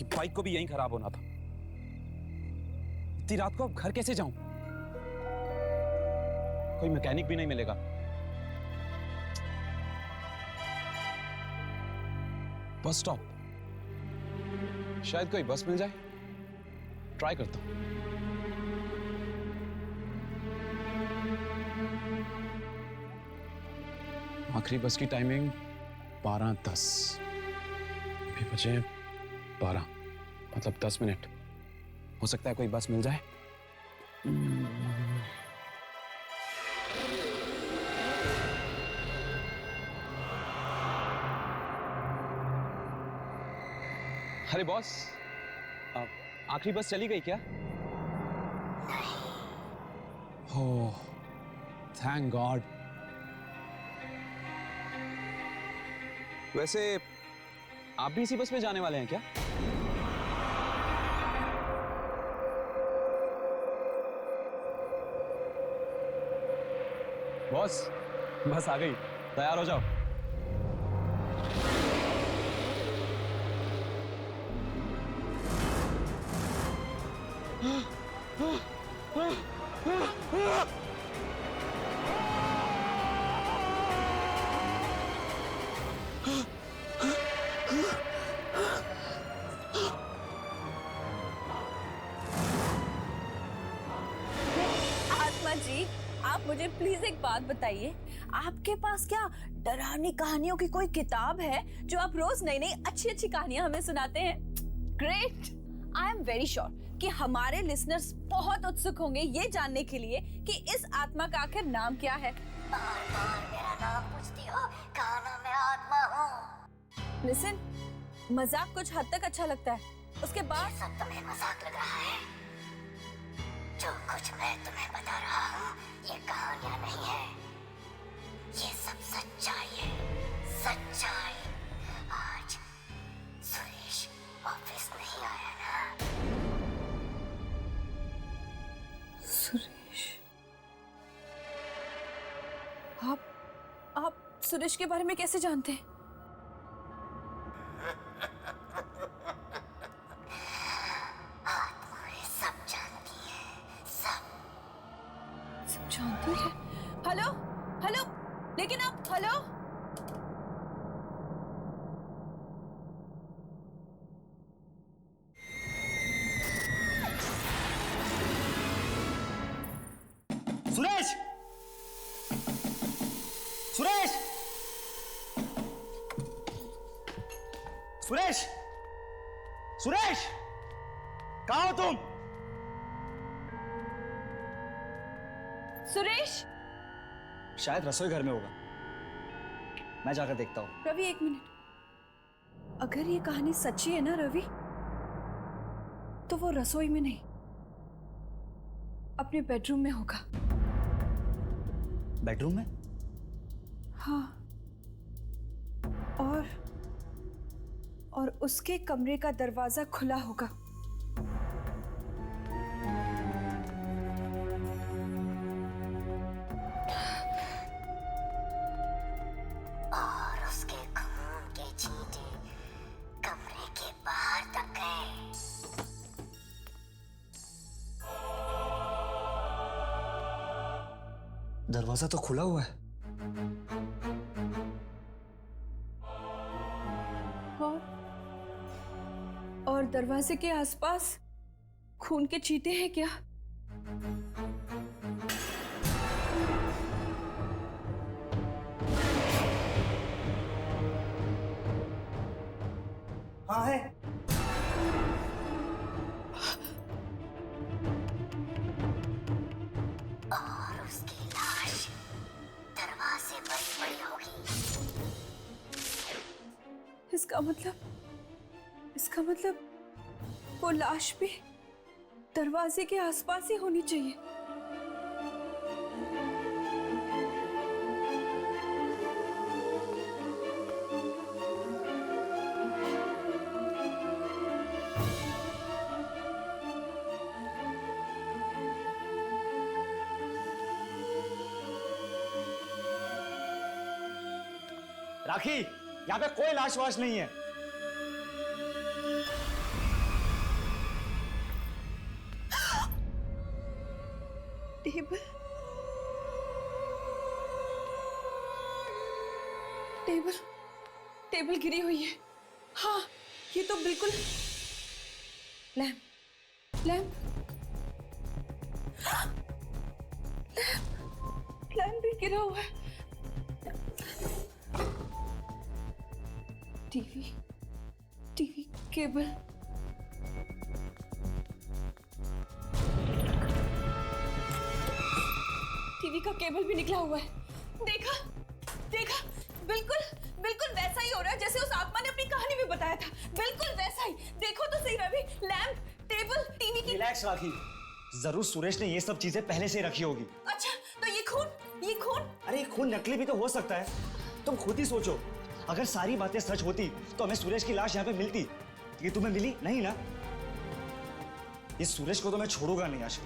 कि बाइक को भी यहीं खराब होना था। इतनी रात को अब घर कैसे जाऊं? कोई मैकेनिक भी नहीं मिलेगा। बस स्टॉप, शायद कोई बस मिल जाए। ट्राई करता हूं। आखिरी बस की टाइमिंग 12:10। अभी बचे 12, मतलब 10 मिनट। हो सकता है कोई बस मिल जाए। अरे बॉस, आखिरी बस चली गई क्या? ओह, थैंक गॉड। वैसे आप भी इसी बस में जाने वाले हैं क्या? बॉस, बस आ गई, तैयार हो जाओ। आत्मा जी, आप मुझे प्लीज एक बात बताइए, आपके पास क्या डरावनी कहानियों की कोई किताब है जो आप रोज नई नई अच्छी अच्छी कहानियां हमें सुनाते हैं? Great. I am very sure कि हमारे लिसनर्स बहुत उत्सुक होंगे ये जानने के लिए कि इस आत्मा का आखिर नाम क्या है। बार मेरा नाम पूछती हो, कहा ना मैं आत्मा हूँ। लिसन, मजाक कुछ हद तक अच्छा लगता है, उसके बाद ये सब तुम्हें मजाक लग रहा है? जो कुछ मैं तुम्हें बता रहा हूँ ये कहानियां नहीं है, ये सब सच्चाई है, सच्चाई। आज सुरेश ऑफिस नहीं आया ना? सुरेश, आप सुरेश के बारे में कैसे जानते हैं? आत्माएं सब जानती हैं, सब। सब जानती है? हेलो हेलो, लेकिन आप हेलो। सुरेश! सुरेश! सुरेश! सुरेश! कहाँ हो तुम? सुरेश! शायद रसोई घर में होगा, मैं जाकर देखता हूँ। रवि एक मिनट, अगर ये कहानी सच्ची है ना रवि, तो वो रसोई में नहीं, अपने बेडरूम में होगा। बेडरूम में? हाँ, और उसके कमरे का दरवाजा खुला होगा। और उसके खून के छींटे कमरे के बाहर तक गए। दरवाजा तो खुला हुआ है। और दरवाजे के आसपास खून के छींटे हैं क्या? हाँ है। और उसकी लाश दरवाजे पर पड़ी होगी। इसका मतलब वो लाश भी दरवाजे के आसपास ही होनी चाहिए। राखी, यहाँ पे कोई लाश वाश नहीं है। टेबल टेबल टेबल गिरी हुई है। हाँ, ये तो बिल्कुल लैम्प लैम्प लैम्प भी गिरा हुआ है। टीवी टीवी केबल टीवी का केबल भी निकला हुआ है। देखा देखा, बिल्कुल बिल्कुल वैसा ही हो रहा है जैसे उस आत्मा ने अपनी कहानी में बताया था। बिल्कुल वैसा ही। देखो तो सही रवि, लैंप, टेबल, टीवी की। रिलैक्स राखी, जरूर सुरेश ने ये सब चीजें पहले से रखी होगी। अच्छा, तो ये खून? अरे ये खून नकली भी तो हो सकता है। तुम खुद ही सोचो, अगर सारी बातें सच होती तो हमें सुरेश की लाश यहाँ पे मिलती। ये तुम्हें मिली नहीं ना? इस सुरेश को तो मैं छोड़ूंगा नहीं आज।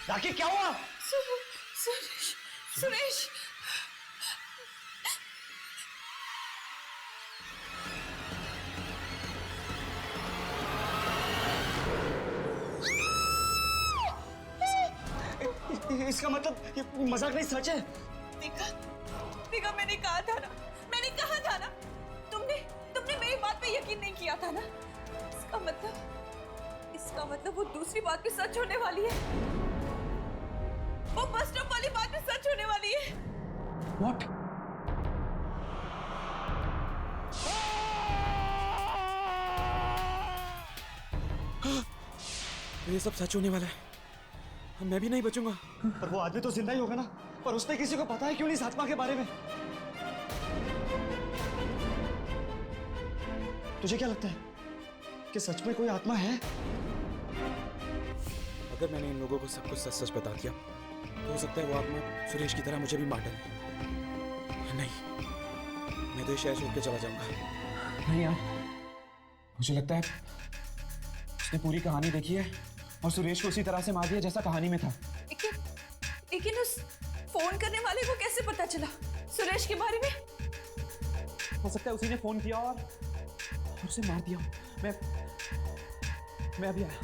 राखी क्या हुआ? सुरेश सुरेश इसका मतलब ये मजाक नहीं, सच है। देखा देखा, मैंने कहा था ना, तुमने मेरी बात पे यकीन नहीं किया था ना। इसका मतलब वो दूसरी बात भी सच होने वाली है। वो बस स्टॉप वाली बात भी सच होने वाली है। What? ये सब सच होने वाला है। मैं भी नहीं बचूंगा। पर वो आदमी तो जिंदा ही होगा ना। पर उसने किसी को पता है क्यों नहीं इस आत्मा के बारे में? तुझे क्या लगता है कि सच में कोई आत्मा है? अगर मैंने इन लोगों को सब कुछ सच सच बता दिया तो हो सकता है वो आत्मा सुरेश की तरह मुझे भी मार डाले। नहीं, मैं तो ये शहर छोड़ के चला जाऊंगा। नहीं यार, मुझे लगता है उसने पूरी कहानी देखी है और सुरेश को उसी तरह से मार दिया जैसा कहानी में था। लेकिन उस फोन करने वाले को कैसे पता चला सुरेश के बारे में? हो सकता है उसी ने फोन किया और उसे मार दिया। मैं अभी आया।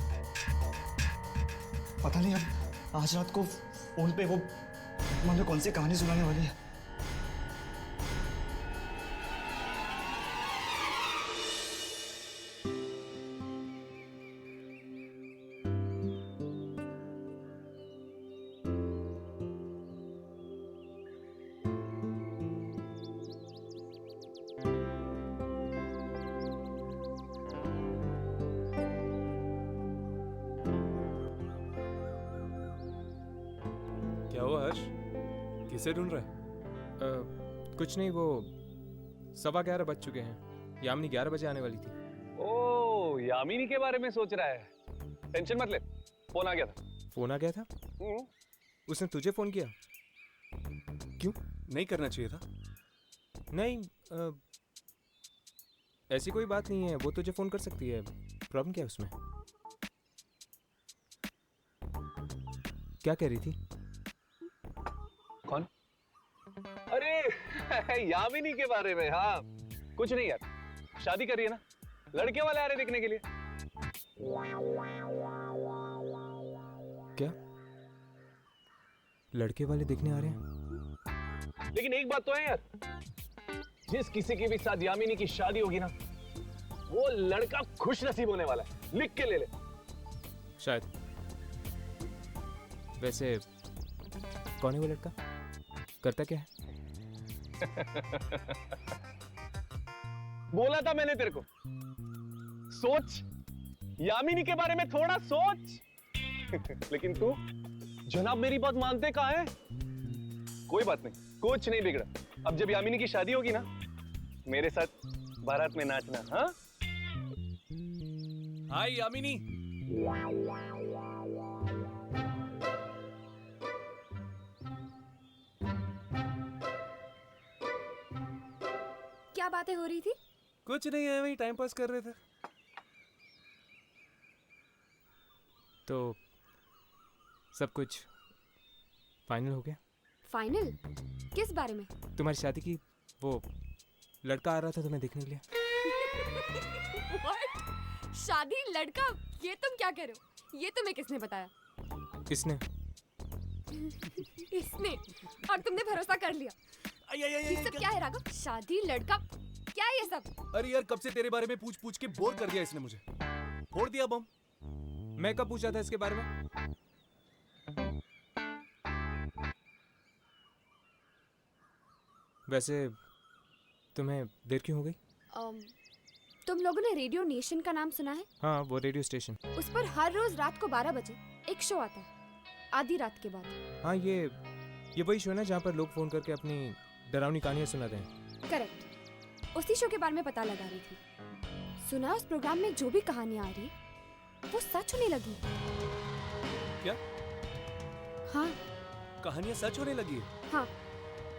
पता नहीं अब आज रात को फोन पे वो मुझे कौन सी कहानी सुनाने वाली है। क्या हुआ हर्ष? किसे ढूंढ रहा है? कुछ नहीं, वो 11:15 बज चुके हैं। यामिनी 11 बजे आने वाली थी। ओ, यामिनी के बारे में सोच रहा है। टेंशन मत ले, फोन आ गया था। फोन आ गया था? उसने तुझे फोन किया? क्यों? नहीं करना चाहिए था। नहीं, ऐसी कोई बात नहीं है। वो तुझे फोन कर सकती है। प्रॉब्लम क्या है उसमें? क्या कह रही थी? कौन? अरे यामिनी के बारे में। हाँ, कुछ नहीं यार, शादी कर रही है ना, लड़के वाले आ रहे देखने के लिए। क्या लड़के वाले देखने आ रहे हैं? लेकिन एक बात तो है यार, जिस किसी के भी साथ यामिनी की शादी होगी ना, वो लड़का खुश नसीब होने वाला है। लिख के ले ले। शायद। वैसे कौन है वो लड़का? करता क्या है? बोला था मैंने तेरे को, सोच, यामिनी के बारे में थोड़ा सोच। लेकिन तू जनाब मेरी बात मानते कहाँ है? कोई बात नहीं, कुछ नहीं बिगड़ा। अब जब यामिनी की शादी होगी ना, मेरे साथ बारात में नाचना। हाँ हाय यामिनी। क्या बातें हो रही थी? कुछ नहीं है, वही टाइम पास कर रहे थे। तो सब कुछ फाइनल हो गया। फाइनल? किस बारे में? तुम्हारी शादी की, वो लड़का आ रहा था तुम्हें देखने के लिए। What? शादी, लड़का? ये तुम क्या कह रहे हो? ये तुम्हें किसने बताया? किसने? इसने। और तुमने भरोसा कर लिया। ये सब क्या है राघव? शादी, लड़का, क्या है ये सब? अरे यार, कब से तेरे बारे में पूछ पूछ के बोर कर दिया इसने मुझे। फोड़ दिया बम। मैं कब पूछा था इसके बारे में? वैसे तुम्हें देर क्यों हो गई? तुम लोगों ने रेडियो नेशन का नाम सुना है? हाँ, वो रेडियो स्टेशन। उस पर हर रोज रात को 12 बजे एक शो आता है, आधी रात के बाद। हाँ, ये वही शो है ना जहाँ पर लोग फोन करके अपनी डरावनी कहानियाँ सुनाते हैं। करेक्ट। उसी शो के बारे में पता लगा रही थी। सुना उस प्रोग्राम में जो भी कहानियां आ रही वो सच होने लगी। क्या? हाँ, कहानियाँ सच होने लगी? हाँ।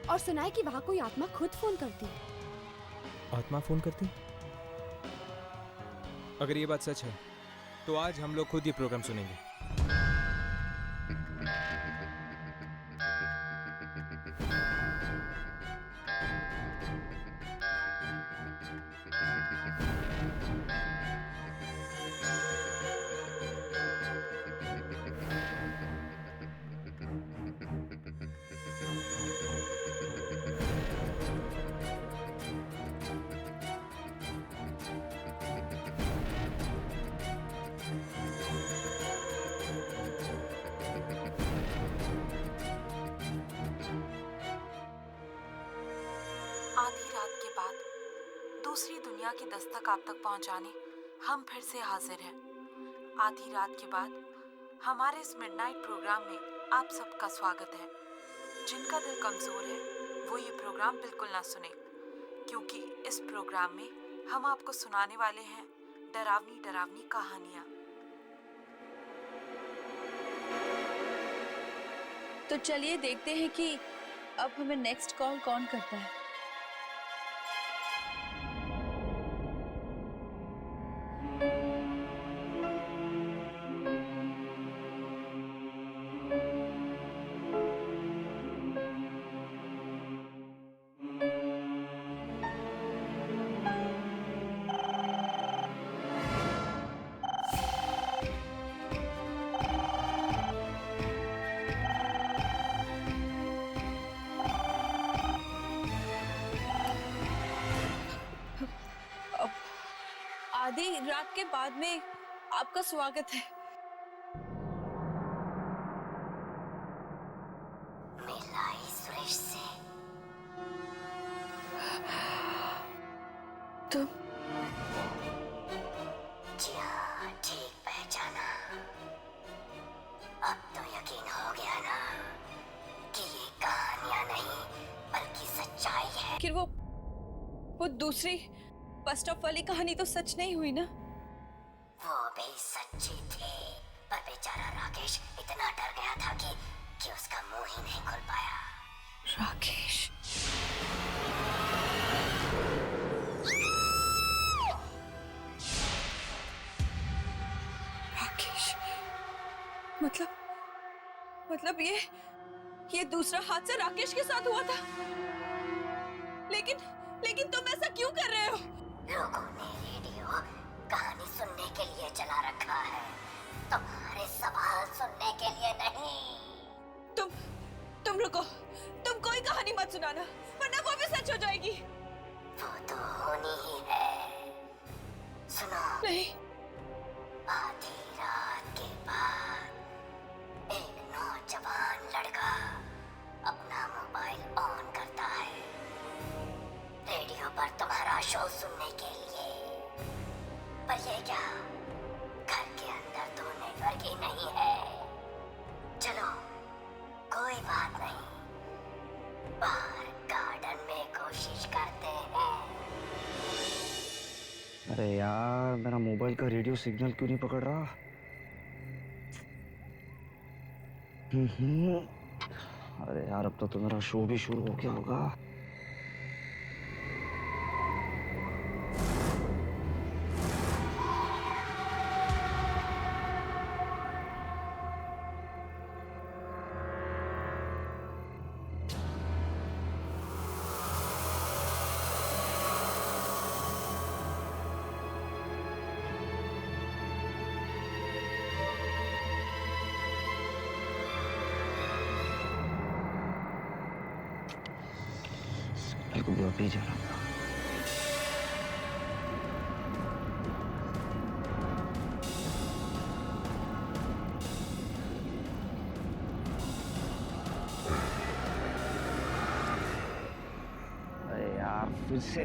और सुना है कि वहाँ कोई आत्मा खुद फोन करती है। आत्मा फोन करती? अगर ये बात सच है तो आज हम लोग खुद ये प्रोग्राम सुनेंगे। आधी रात के बाद दूसरी दुनिया की दस्तक आप तक पहुंचाने हम फिर से हाजिर हैं। आधी रात के बाद हमारे इस मिडनाइट प्रोग्राम में आप सबका स्वागत है। जिनका दिल कमजोर है वो ये प्रोग्राम बिल्कुल ना सुने, क्योंकि इस प्रोग्राम में हम आपको सुनाने वाले हैं डरावनी डरावनी कहानियाँ। तो चलिए देखते हैं कि अब हमें नेक्स्ट कॉल कौन करता है। आधी रात के बाद में आपका स्वागत है। मिलाई सुरेश से। तुम? जी हाँ, ठीक पहचाना। अब तो यकीन हो गया ना कि ये कहानियां नहीं बल्कि सच्चाई है। फिर वो दूसरी बस स्टॉप वाली कहानी तो सच नहीं हुई ना? वो भी सच्ची थी, पर बेचारा राकेश इतना डर गया था कि उसका मुंह ही नहीं खुल पाया। राकेश? राकेश मतलब ये दूसरा हादसा राकेश के साथ हुआ था। लेकिन तुम ऐसा क्यों कर रहे हो? लोगों ने रेडियो कहानी सुनने के लिए चला रखा है, तुम्हारे सवाल सुनने के लिए नहीं। तुम रुको, तुम कोई कहानी मत सुनाना, वरना वो भी सच हो जाएगी। वो तो होनी ही है। सुनो। नहीं। आधी रात के बाद एक नौजवान लड़का अपना मोबाइल ऑन करता है शो सुनने के लिए। पर ये क्या, घर के अंदर तो नेटवर्क ही नहीं है। चलो कोई बात नहीं, बाहर गार्डन में कोशिश करते हैं। अरे यार, मेरा मोबाइल का रेडियो सिग्नल क्यों नहीं पकड़ रहा? अरे यार, अब तो मेरा शो भी शुरू हो गया होगा। को भी अभी जा रहा था। अरे यार, फिर से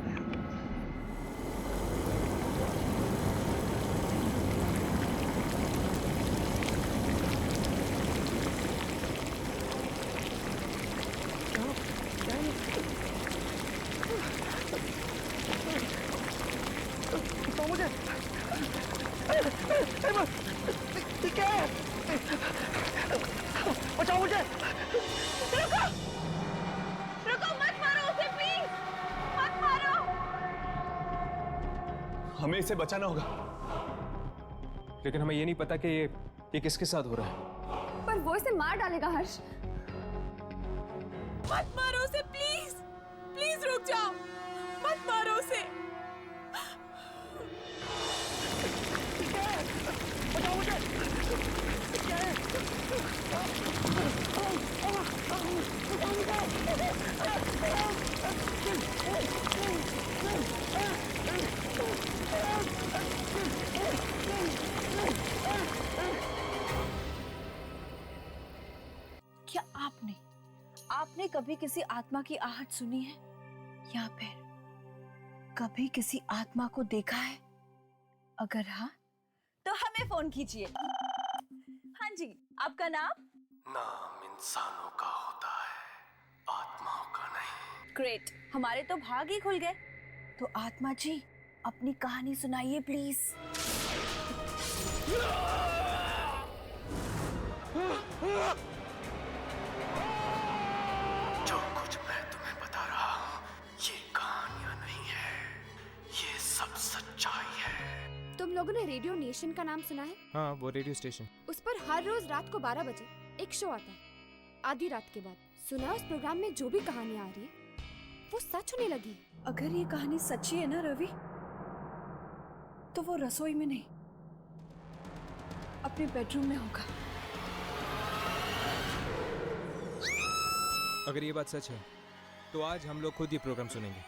बचाओ मुझे। रुको, रुको, मत मारो उसे, प्लीज मत मारो। हमें इसे बचाना होगा, लेकिन हमें ये नहीं पता कि ये किसके साथ हो रहा है। पर वो इसे मार डालेगा हर्ष। मत मारो उसे, प्लीज प्लीज रुक जाओ, मत मारो उसे। बचाओ मुझे। क्या आपने कभी किसी आत्मा की आहट सुनी है, या फिर कभी किसी आत्मा को देखा है? अगर हाँ तो हमें फोन कीजिए। हाँ जी, आपका नाम? नाम इंसानों का होता है, आत्माओं का नहीं। ग्रेट, हमारे तो भाग ही खुल गए। तो आत्मा जी, अपनी कहानी सुनाइए प्लीज। जो कुछ मैं तुम्हें बता रहा हूँ, ये कहानियां नहीं है, ये सब सच्चाई है। तुम लोगों ने रेडियो नेशन का नाम सुना है? हाँ, वो रेडियो स्टेशन। उस पर हर रोज रात को 12 बजे एक शो आता है, आधी रात के बाद। सुना उस प्रोग्राम में जो भी कहानियां आ रही है वो सच होने लगी। अगर ये कहानी सच्ची है ना रवि, तो वो रसोई में नहीं, अपने बेडरूम में होगा। अगर ये बात सच है तो आज हम लोग खुद ही प्रोग्राम सुनेंगे।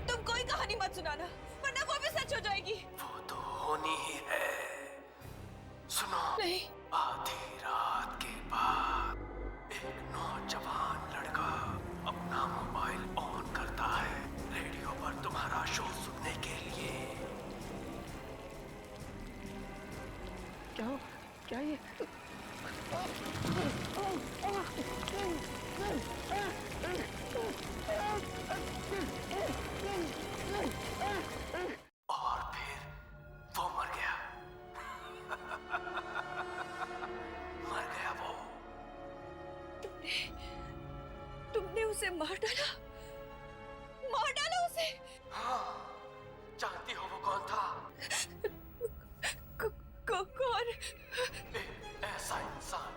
तुम कोई कहानी मत सुनाना, वरना वो भी सच हो जाएगी। वो तो होनी ही है। सुनो, नहीं। आधी रात के बाद एक नौजवान लड़का अपना मोबाइल ऑन करता है रेडियो पर तुम्हारा शो सुनने के लिए। क्या ये? और फिर वो मर गया। मर गया वो। तुमने उसे मार डाला? मार डाला उसे? हाँ, जानती हो वो कौन था? कौन? एक ऐसा इंसान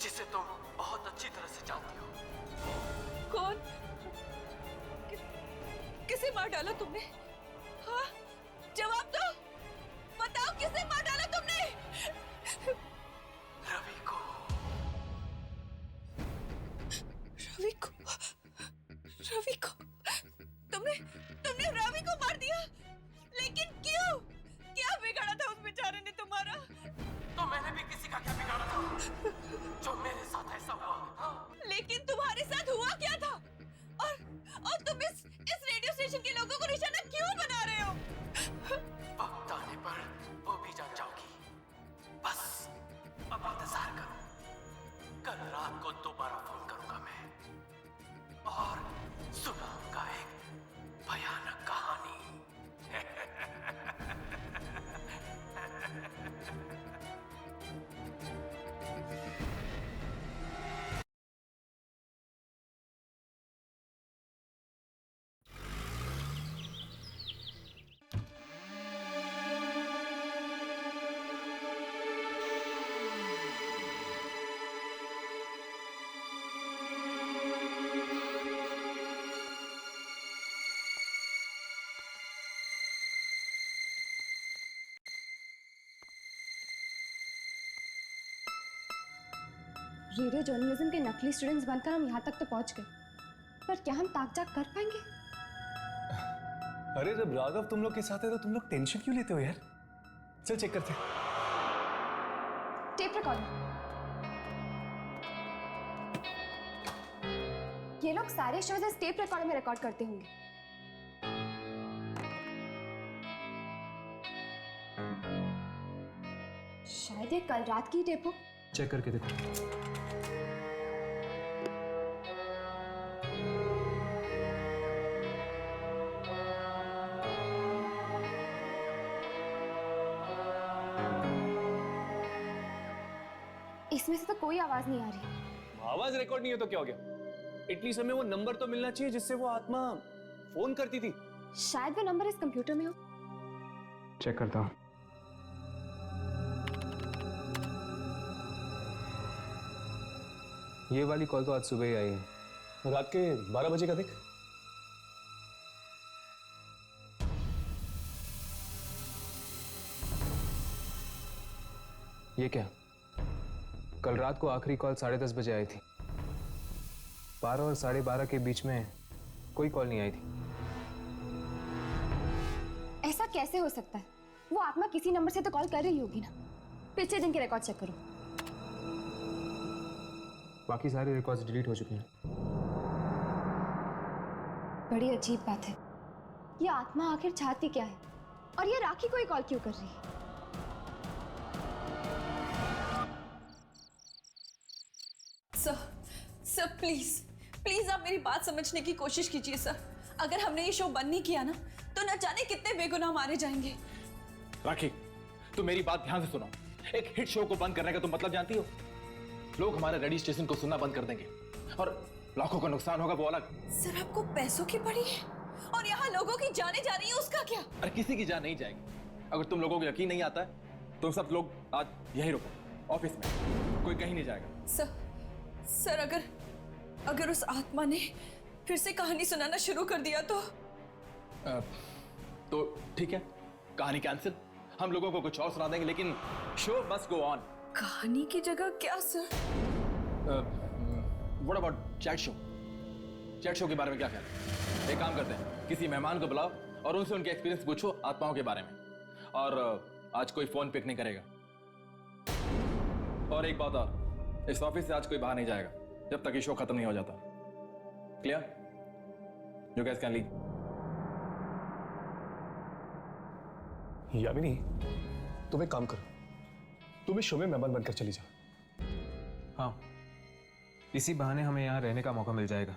जिसे तुम बहुत अच्छी तरह से जानती हो। कौन? किसे मार डाला तुमने? हाँ, जवाब दो, बताओ किसे मार डाला तुमने? रवि को। रवि को? रवि को? तुमने रवि को मार दिया? लेकिन क्यों? क्या बिगाड़ा था उस बेचारे ने तुम्हारा? तो मैंने भी किसी का क्या बिगाड़ा था जो मेरे साथ ऐसा हुआ? हाँ? लेकिन तुम्हारे साथ हुआ क्या था? और तुम इस रेडियो जर्नलिज्म के नकली स्टूडेंट्स बनकर हम यहाँ तक तो पहुँच गए, पर क्या हम ताक झाक कर पाएंगे? अरे जब राघव तुम लोग के साथ है तो तुम लोग टेंशन क्यों लेते हो यार? चल चेक करते हैं। Tape recorder. ये लोग सारे शोज इस टेप रिकॉर्डर में रिकॉर्ड करते होंगे। शायद ये कल रात की टेप हो। चेक करके देखो। इसमें से तो कोई आवाज नहीं आ रही। आवाज रिकॉर्ड नहीं है तो क्या हो गया? एटलीस्ट हमें वो नंबर तो मिलना चाहिए जिससे वो आत्मा फोन करती थी। शायद वो नंबर इस कंप्यूटर में हो। चेक करता हूँ। ये वाली कॉल तो आज सुबह ही आई है। रात के 12 बजे का देख। ये क्या? कल रात को आखिरी कॉल 10:30 बजे आई थी। 12 और 12:30 के बीच में कोई कॉल नहीं आई थी। ऐसा कैसे हो सकता है? वो आत्मा किसी नंबर से तो कॉल कर रही होगी ना। पिछले दिन के रिकॉर्ड चेक करो। बाकी सारे रिकॉर्ड्स डिलीट हो चुके हैं। बड़ी अजीब बात है। ये आत्मा आखिर चाहती क्या है? और ये राखी को ही कॉल क्यों कर रही है? सर प्लीज प्लीज आप मेरी बात समझने की कोशिश कीजिए सर। अगर हमने ये शो बंद नहीं किया ना तो न जाने कितने बेगुनाह मारे जाएंगे। राखी, तुम मेरी बात ध्यान से सुनो। एक हिट शो को बंद करने का तुम मतलब जानती हो? लोग हमारे रेडियो स्टेशन को सुनना बंद कर देंगे और लाखों का नुकसान होगा, वो अलग। सर आपको पैसों की पड़ी है और यहाँ लोगों की जाने जा रही है, उसका क्या? अरे किसी की जान नहीं जाएगी। अगर तुम लोगों को यकीन नहीं आता है तो सब लोग आज यहीं रुको, ऑफिस में। कोई कहीं नहीं जाएगा। सर अगर उस आत्मा ने फिर से कहानी सुनाना शुरू कर दिया तो ठीक है, कहानी कैंसिल। हम लोगों को कुछ और सुना देंगे, लेकिन शो मस्ट गो ऑन। कहानी की जगह क्या sir? What about chat show? Chat show के बारे में क्या ख्याल है? एक काम करते हैं, किसी मेहमान को बुलाओ और उनसे उनके एक्सपीरियंस पूछो आत्माओं के बारे में। और आज कोई फोन पिक नहीं करेगा। और एक बात और, इस ऑफिस से आज कोई बाहर नहीं जाएगा जब तक ये शो खत्म नहीं हो जाता। Clear? You guys can leave. Yamini, तुम एक काम करो, तुम इस शो में मेहमान बनकर चली जाओ। हाँ, इसी बहाने हमें यहाँ रहने का मौका मिल जाएगा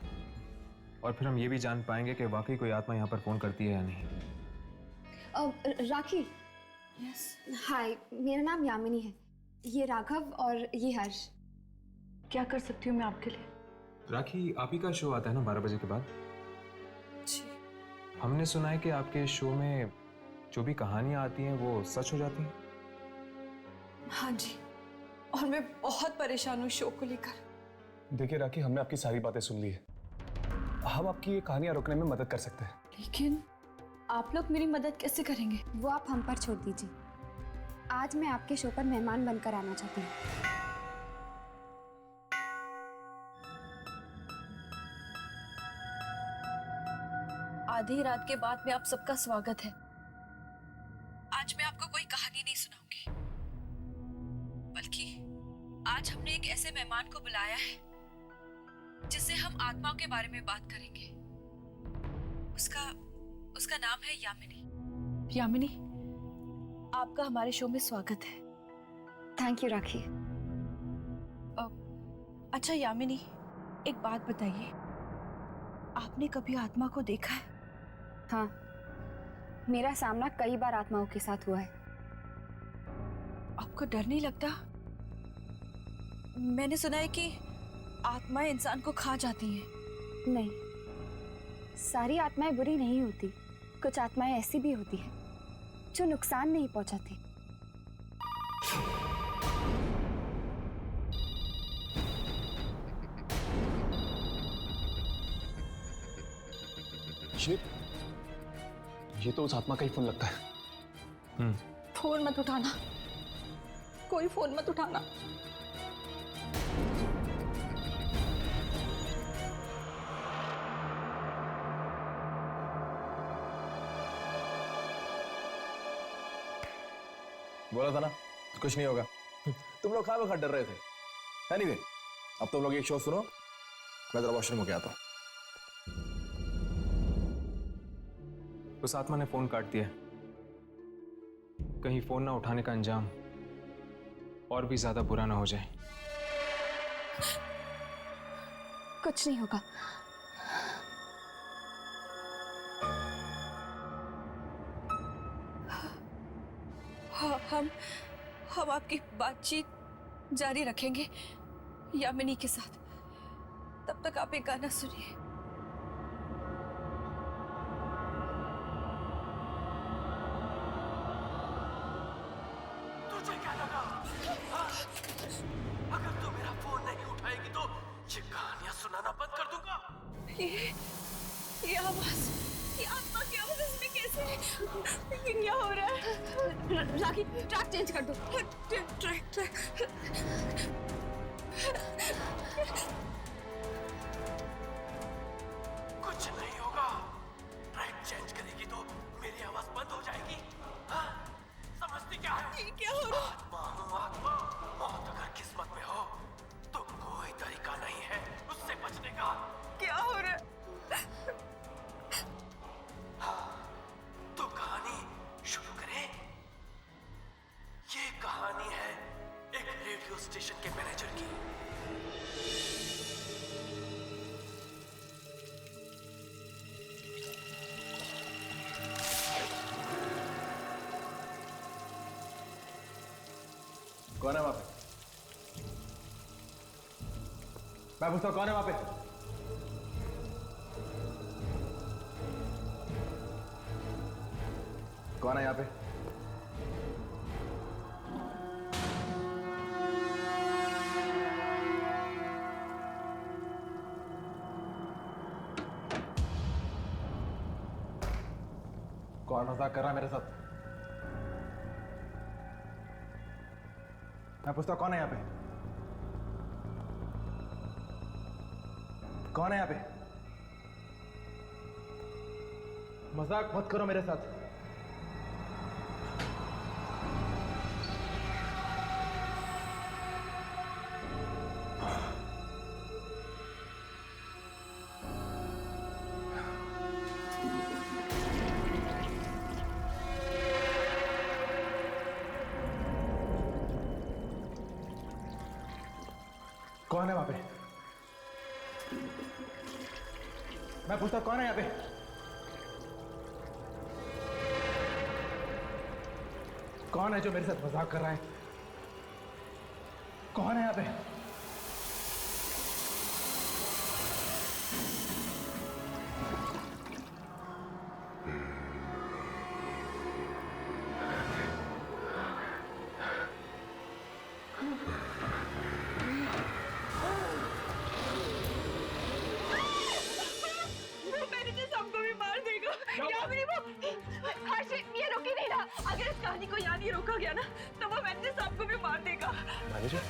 और फिर हम ये भी जान पाएंगे कि वाकई कोई आत्मा यहाँ पर फोन करती है या नहीं। राखी। यस। हाय, मेरा नाम यामिनी है। ये राघव और ये हर्ष। क्या कर सकती हूँ मैं आपके लिए? राखी, आप ही का शो आता है ना 12 बजे के बाद? जी। हमने सुना है कि आपके शो में जो भी कहानियां आती हैं वो सच हो जाती हैं। हाँ जी, और मैं बहुत परेशान हूँ शो को लेकर। देखिए राखी, हमने आपकी सारी बातें सुन ली है। हम आपकी ये कहानियां रोकने में मदद कर सकते हैं। लेकिन आप लोग मेरी मदद कैसे करेंगे? वो आप हम पर छोड़ दीजिए। आज मैं आपके शो पर मेहमान बनकर आना चाहती हूँ। आधी रात के बाद में आप सबका स्वागत है। आज मैं आपको कोई कहानी नहीं सुनाऊंगी, बल्कि आज हमने एक ऐसे मेहमान को बुलाया है जिससे हम आत्माओं के बारे में बात करेंगे। उसका नाम है यामिनी। यामिनी, आपका हमारे शो में स्वागत है। थैंक यू राखी। अच्छा यामिनी, एक बात बताइए, आपने कभी आत्मा को देखा है? हाँ, मेरा सामना कई बार आत्माओं के साथ हुआ है। आपको डर नहीं लगता? मैंने सुना है कि आत्माएं इंसान को खा जाती हैं। नहीं, सारी आत्माएं बुरी नहीं होती। कुछ आत्माएं ऐसी भी होती हैं जो नुकसान नहीं पहुंचाती। ये तो उस आत्मा का ही फोन लगता है। फोन मत उठाना, कोई फोन मत उठाना। बोला था ना कुछ नहीं होगा। तुम लोग खा डर रहे थे। एनीवे, अब तुम लोग एक शो सुनो, मैं जरा वॉशरूम होके आता हूँ। उस आत्मा ने फोन काट दिया। कहीं फोन ना उठाने का अंजाम और भी ज्यादा बुरा ना हो जाए। कुछ नहीं होगा। हम आपकी बातचीत जारी रखेंगे यामिनी के साथ। तब तक आप एक गाना सुनिए। तुझे क्या लगा? हाँ? अगर तू मेरा फोन नहीं उठाएगी तो ये कहानियां सुनाना बंद कर दूंगा। ये आवाज, ये आत्मा की आवाज इसमें कैसे है? ये क्या हो रहा है? राखी, ट्रैक चेंज कर दो। ट्रैक। कुछ नहीं होगा। ट्रैक चेंज करेगी तो मेरी आवाज बंद हो जाएगी। हाँ? समझती क्या है? ये क्या हो रहा है? आत्मा हूँ आत्मा। मौत अगर किस्मत में हो तो कोई तरीका नहीं है उससे बचने का। क्या हो रहा है? तो कहानी शुरू करें। ये कहानी है एक रेडियो स्टेशन के मैनेजर की। कौन है वहां पे? मैं पूछता हूं कौन है वहां पे? कौन है यहाँ पे? कौन मजाक कर रहा है मेरे साथ? मैं पूछता हूं कौन है यहाँ पे? कौन है यहाँ पे? मजाक मत करो मेरे साथ। कौन है वहां पे? मैं पूछता हूं कौन है यहाँ पे? कौन है जो मेरे साथ मजाक कर रहा है? कौन है यहाँ पे? अगर इस कहानी को यहाँ नहीं रोका गया ना तो वो मैनेजर साहब को भी मार देगा। मैनेजर?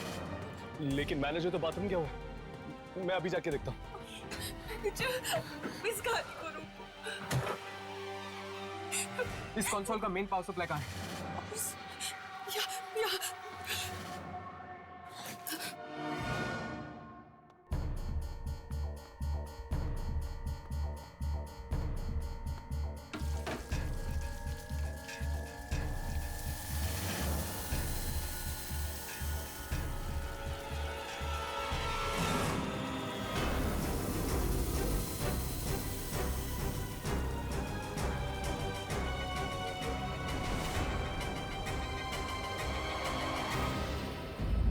लेकिन मैनेजर तो बाथरूम क्या हुआ? मैं अभी जाके देखता हूँ। इस कहानी को रोको। इस कंसोल का मेन पावर सप्लाई कहाँ है?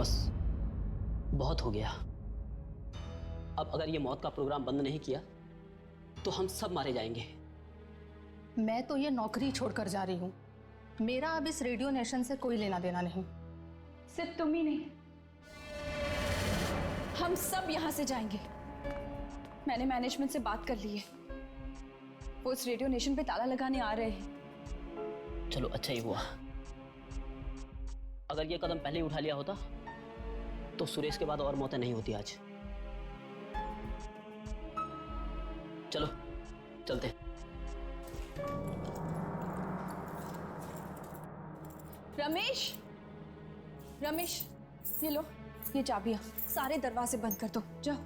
बस बहुत हो गया। अब अगर ये मौत का प्रोग्राम बंद नहीं किया तो हम सब मारे जाएंगे। मैं तो ये नौकरी छोड़कर जा रही हूँ। मेरा अब इस रेडियो नेशन से कोई लेना देना नहीं। सिर्फ तुम ही नहीं, हम सब यहाँ से जाएंगे। मैंने मैनेजमेंट से बात कर ली है, वो इस रेडियो नेशन पे ताला लगाने आ रहे हैं। चलो अच्छा ही हुआ। अगर ये कदम पहले ही उठा लिया होता तो सुरेश के बाद और मौतें नहीं होती आज। चलो चलते। रमेश, रमेश, ये लो, ये चाबियां, सारे दरवाजे बंद कर दो, जाओ।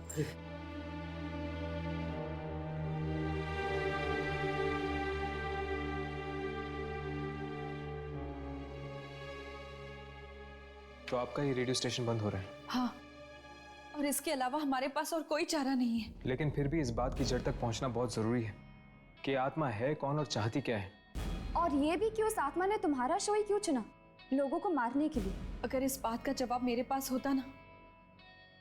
तो आपका ये रेडियो स्टेशन बंद हो रहा है? हाँ, और इसके अलावा हमारे पास और कोई चारा नहीं है। लेकिन फिर भी इस बात की जड़ तक पहुंचना बहुत जरूरी है कि आत्मा है कौन और चाहती क्या है। और ये भी कि उस आत्मा ने तुम्हारा शो ही क्यों चुना, लोगों को मारने के लिए? अगर इस बात का जवाब मेरे पास होता ना,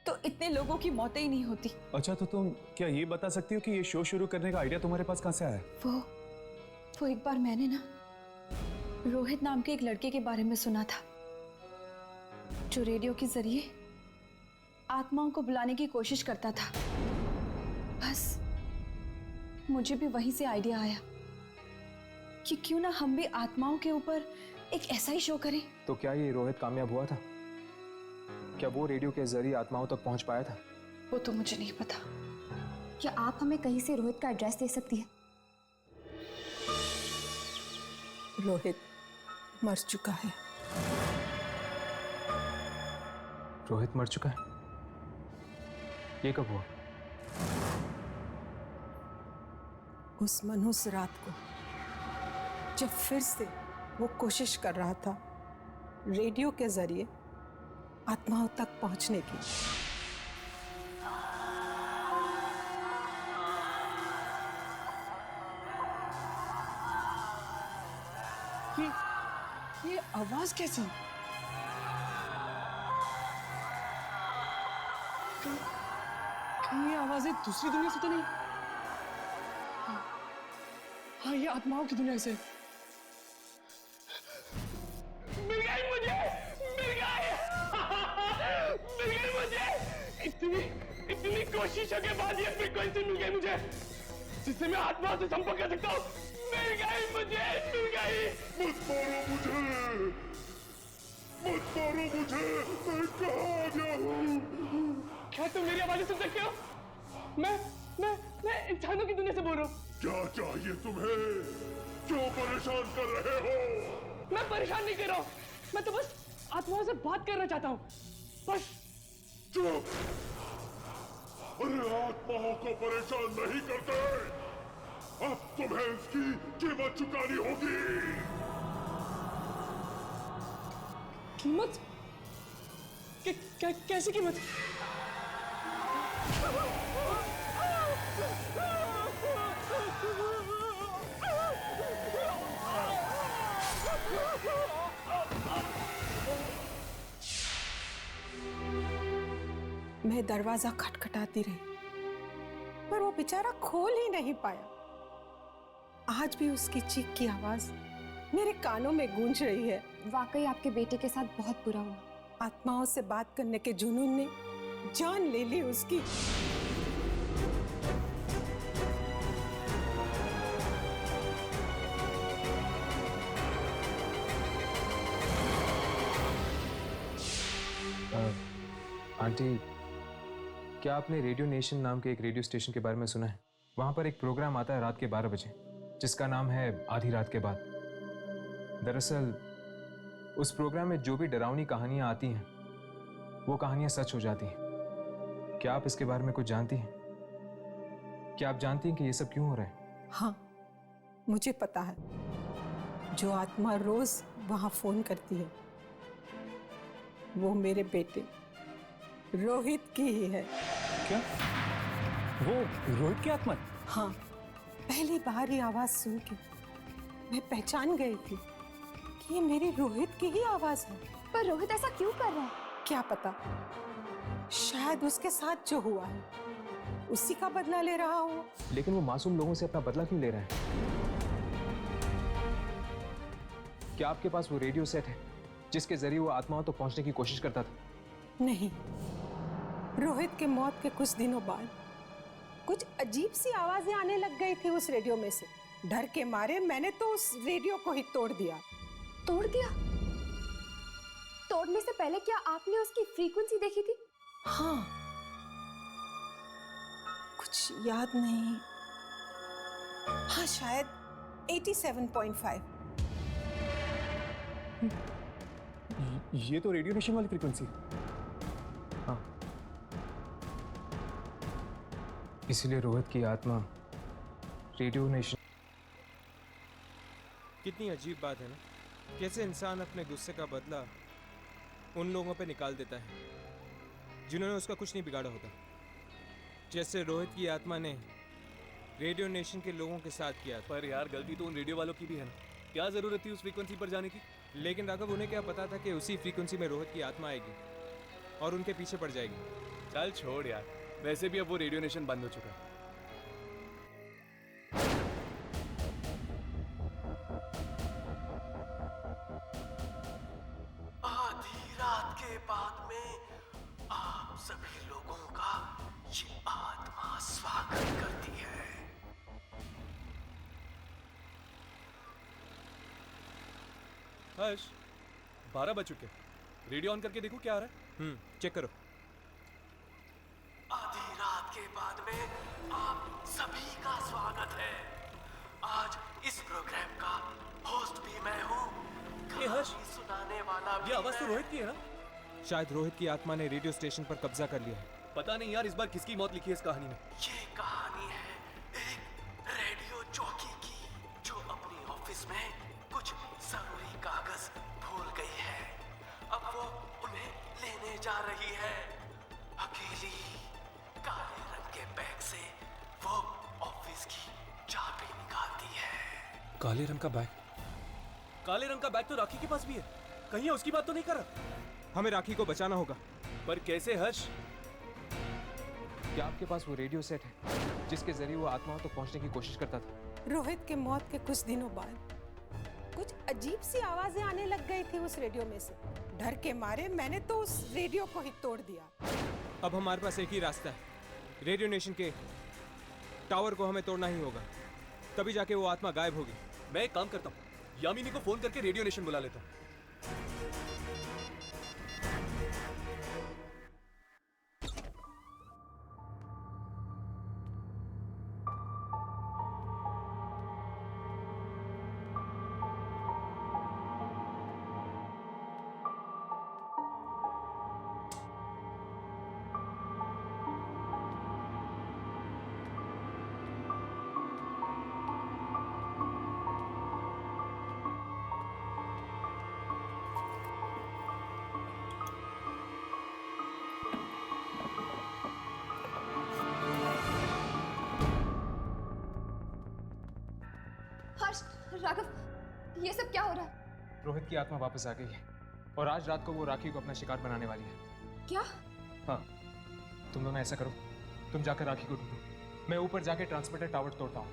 तो इतने लोगों की मौतें ही नहीं होती। अच्छा, तो तुम क्या ये बता सकती हो कि ये शो शुरू करने का आइडिया तुम्हारे पास कहाँ से आया? वो एक बार मैंने ना रोहित नाम के एक लड़के के बारे में सुना था, जो रेडियो के जरिए आत्माओं को बुलाने की कोशिश करता था। बस मुझे भी वहीं से आइडिया आया कि क्यों ना हम भी आत्माओं के ऊपर एक ऐसा ही शो करें। तो क्या ये रोहित कामयाब हुआ था? क्या वो रेडियो के जरिए आत्माओं तक पहुंच पाया था? वो तो मुझे नहीं पता। क्या आप हमें कहीं से रोहित का एड्रेस दे सकती है? रोहित मर चुका है। रोहित मर चुका है? ये कब हुआ? उस मनहूस रात को, जब फिर से वो कोशिश कर रहा था रेडियो के जरिए आत्माओं तक पहुंचने की। ये आवाज कैसी? कहीं ये आवाजें दूसरी दुनिया से तो नहीं? हाँ, ये आत्माओं की दुनिया से। मिल गई मुझे, मिल गई, मिल गई मुझे। इतनी कोशिशों के बाद ये फ्रीक्वेंसी मिल गई मुझे, जिससे मैं आत्मा से संपर्क कर सकता हूँ। मिल गई मुझे, मिल गई। मत मारो मुझे, मत मारो मुझे, मैं कहाँ गया हूँ? क्या तुम मेरी आवाज़ें सुन सकते हो? मैं इंसानों की दुनिया से बोल रहा हूँ। क्या चाहिए तुम्हें? क्यों परेशान कर रहे हो? मैं परेशान नहीं कर रहा हूँ, मैं तो बस आत्माओं से बात करना चाहता हूँ, बस। चुप! अरे आत्माओं को परेशान नहीं करते। अब तुम्हें इसकी कीमत चुकानी होगी। कीमत? कैसी कीमत? मैं दरवाजा खटखटाती रही, पर वो बेचारा खोल ही नहीं पाया। आज भी उसकी चीख की आवाज मेरे कानों में गूंज रही है। वाकई आपके बेटे के साथ बहुत बुरा हुआ। आत्माओं से बात करने के जुनून ने जान ले ली उसकी। आंटी, क्या आपने रेडियो नेशन नाम के एक रेडियो स्टेशन के बारे में सुना है? वहां पर एक प्रोग्राम आता है रात के 12 बजे, जिसका नाम है आधी रात के बाद। दरअसल उस प्रोग्राम में जो भी डरावनी कहानियां आती हैं, वो कहानियां सच हो जाती हैं। क्या आप इसके बारे में कुछ जानती हैं? क्या आप जानती हैं कि ये सब क्यों हो रहा है? हाँ, मुझे पता है। जो आत्मा रोज वहां फोन करती है, वो मेरे बेटे रोहित की ही है। क्या? वो रोहित की आत्मा? हाँ, पहली बार ये आवाज सुन के मैं पहचान गई थी कि ये मेरे रोहित की ही आवाज है। पर रोहित ऐसा क्यों कर रहा है? क्या पता, शायद उसके साथ जो हुआ है उसी का बदला ले रहा हो। लेकिन वो मासूम लोगों से अपना बदला क्यों ले रहा है? क्या आपके पास वो रेडियो सेट है जिसके जरिए वो आत्माओं तक पहुंचने की कोशिश करता था? नहीं, रोहित के मौत के कुछ दिनों बाद कुछ अजीब सी आवाजें आने लग गई थी उस रेडियो में से। डर के मारे मैंने तो उस रेडियो को ही तोड़ दिया। तोड़ दिया? तोड़ने से पहले क्या आपने उसकी फ्रीक्वेंसी देखी थी? हाँ, कुछ याद नहीं। हाँ, शायद 87.5। ये तो रेडियो नेशन वाली फ्रीक्वेंसी। हाँ, इसीलिए रोहित की आत्मा रेडियो नेशन। कितनी अजीब बात है ना, कैसे इंसान अपने गुस्से का बदला उन लोगों पे निकाल देता है जिन्होंने उसका कुछ नहीं बिगाड़ा होता। जैसे रोहित की आत्मा ने रेडियो नेशन के लोगों के साथ किया। पर यार गलती तो उन रेडियो वालों की भी है ना, क्या जरूरत थी उस फ्रीक्वेंसी पर जाने की? लेकिन राघव, उन्हें क्या पता था कि उसी फ्रीक्वेंसी में रोहित की आत्मा आएगी और उनके पीछे पड़ जाएगी। चल छोड़ यार, वैसे भी अब वो रेडियो नेशन बंद हो चुका है। आधी रात के बाद में आप सभी लोगों का ये आत्मा स्वागत करती है। हर्ष, 12 बज चुके, रेडियो ऑन करके देखो क्या आ रहा है। चेक करो। आधी रात के बाद में आप सभी का स्वागत है। आज इस प्रोग्राम का होस्ट भी मैं हूँ, कहानी सुनाने वाला भी ये आवाज तो मैं। रोहित की है ना? शायद रोहित की आत्मा ने रेडियो स्टेशन पर कब्जा कर लिया है। पता नहीं यार, इस बार किसकी मौत लिखी है इस कहानी में। ये कहानी है एक रेडियो जॉकी की, जो अपनी ऑफिस में कुछ जरूरी कागज भूल गई है। अब वो उन्हें लेने जा रही है। अकेली काले रंग के बैग से वो ऑफिस की चाबी निकालती है। काले रंग का बैग? काले रंग का बैग तो राखी के पास भी है, कहीं उसकी बात तो नहीं कर रहा? हमें राखी को बचाना होगा। पर कैसे हर्ष? क्या आपके पास वो रेडियो सेट है जिसके जरिए वो आत्माओं तक पहुंचने की कोशिश करता था? रोहित के मौत के कुछ दिनों बाद कुछ अजीब सी आवाजें आने लग गई थी उस रेडियो में से। डर के मारे मैंने तो उस रेडियो को ही तोड़ दिया। अब हमारे पास एक ही रास्ता है, रेडियो नेशन के टावर को हमें तोड़ना ही होगा, तभी जाके वो आत्मा गायब होगी। मैं एक काम करता हूँ, यामिनी को फोन करके रेडियो नेशन बुला लेता हूँ। राघव, ये सब क्या हो रहा है? रोहित की आत्मा वापस आ गई है और आज रात को वो राखी को अपना शिकार बनाने वाली है। क्या? हाँ, तुम दोनों ऐसा करो, तुम जाकर राखी को ढूंढो, मैं ऊपर जाके ट्रांसमीटर टावर तोड़ता हूँ।